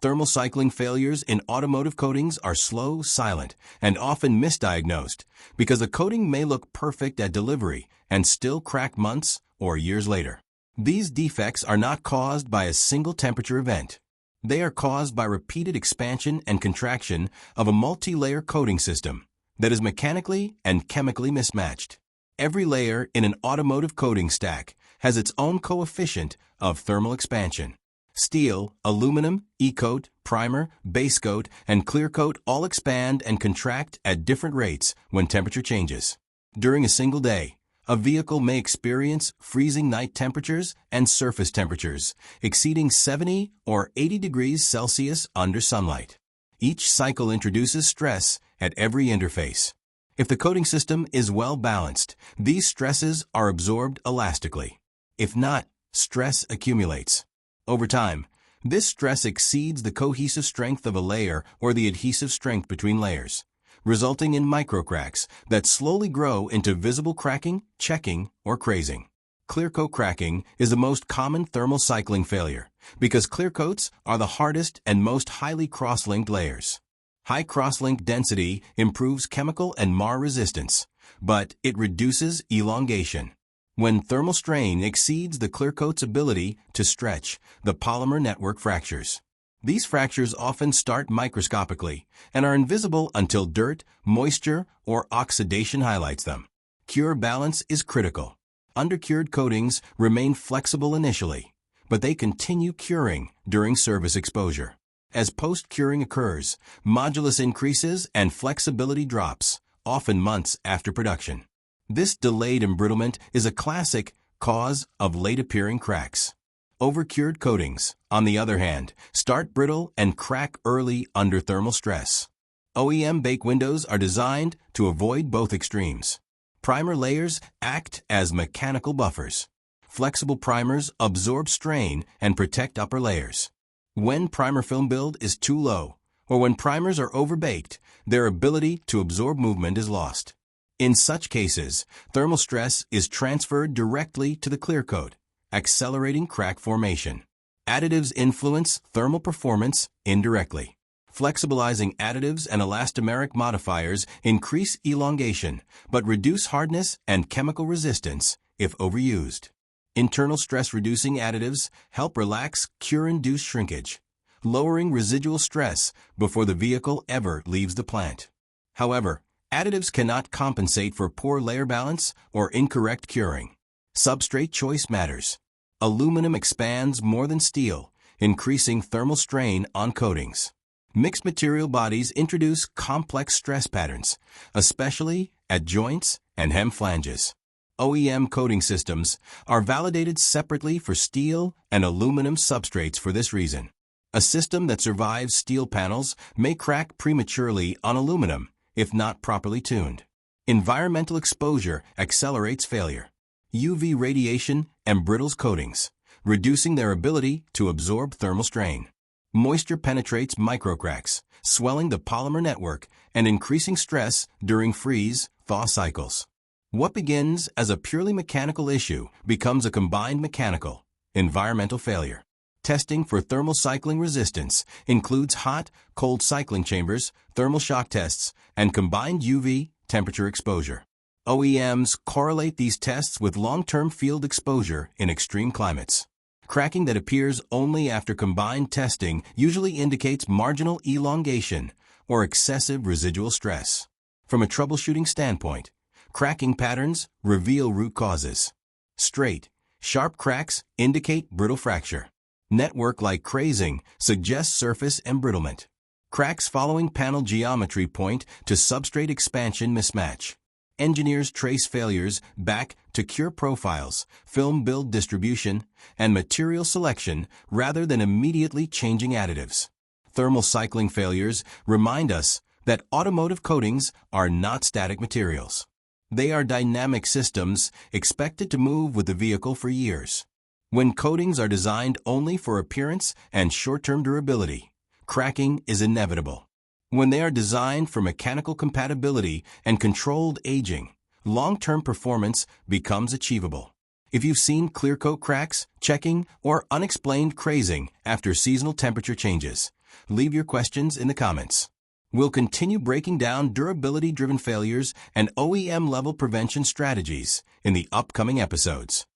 Thermal cycling failures in automotive coatings are slow, silent, and often misdiagnosed because a coating may look perfect at delivery and still crack months or years later. These defects are not caused by a single temperature event. They are caused by repeated expansion and contraction of a multi-layer coating system that is mechanically and chemically mismatched. Every layer in an automotive coating stack has its own coefficient of thermal expansion. Steel, aluminum, e-coat, primer, base coat, and clear coat all expand and contract at different rates when temperature changes. During a single day, a vehicle may experience freezing night temperatures and surface temperatures exceeding 70 or 80 degrees Celsius under sunlight. Each cycle introduces stress at every interface. If the coating system is well balanced, these stresses are absorbed elastically. If not, stress accumulates. Over time, this stress exceeds the cohesive strength of a layer or the adhesive strength between layers, resulting in microcracks that slowly grow into visible cracking, checking, or crazing. Clear coat cracking is the most common thermal cycling failure because clear coats are the hardest and most highly cross-linked layers. High cross-link density improves chemical and mar resistance, but it reduces elongation. When thermal strain exceeds the clear coat's ability to stretch, the polymer network fractures. These fractures often start microscopically and are invisible until dirt, moisture, or oxidation highlights them. Cure balance is critical. Undercured coatings remain flexible initially, but they continue curing during service exposure. As post-curing occurs, modulus increases and flexibility drops, often months after production. This delayed embrittlement is a classic cause of late-appearing cracks. Overcured coatings, on the other hand, start brittle and crack early under thermal stress. OEM bake windows are designed to avoid both extremes. Primer layers act as mechanical buffers. Flexible primers absorb strain and protect upper layers. When primer film build is too low, or when primers are overbaked, their ability to absorb movement is lost. In such cases, thermal stress is transferred directly to the clear coat, accelerating crack formation. Additives influence thermal performance indirectly. Flexibilizing additives and elastomeric modifiers increase elongation, but reduce hardness and chemical resistance if overused. Internal stress-reducing additives help relax cure-induced shrinkage, lowering residual stress before the vehicle ever leaves the plant. However, additives cannot compensate for poor layer balance or incorrect curing. Substrate choice matters. Aluminum expands more than steel, increasing thermal strain on coatings. Mixed material bodies introduce complex stress patterns, especially at joints and hem flanges. OEM coating systems are validated separately for steel and aluminum substrates for this reason. A system that survives steel panels may crack prematurely on aluminum if not properly tuned. Environmental exposure accelerates failure. UV radiation embrittles coatings, reducing their ability to absorb thermal strain. Moisture penetrates microcracks, swelling the polymer network and increasing stress during freeze-thaw cycles. What begins as a purely mechanical issue becomes a combined mechanical, environmental failure. Testing for thermal cycling resistance includes hot, cold cycling chambers, thermal shock tests, and combined UV temperature exposure. OEMs correlate these tests with long-term field exposure in extreme climates. Cracking that appears only after combined testing usually indicates marginal elongation or excessive residual stress. From a troubleshooting standpoint, cracking patterns reveal root causes. Straight, sharp cracks indicate brittle fracture. Network-like crazing suggests surface embrittlement. Cracks following panel geometry point to substrate expansion mismatch. Engineers trace failures back to cure profiles, film build distribution, and material selection rather than immediately changing additives. Thermal cycling failures remind us that automotive coatings are not static materials. They are dynamic systems expected to move with the vehicle for years. When coatings are designed only for appearance and short-term durability, cracking is inevitable. When they are designed for mechanical compatibility and controlled aging, long-term performance becomes achievable. If you've seen clear coat cracks, checking, or unexplained crazing after seasonal temperature changes, Leave your questions in the comments. We'll continue breaking down durability-driven failures and OEM-level prevention strategies in the upcoming episodes.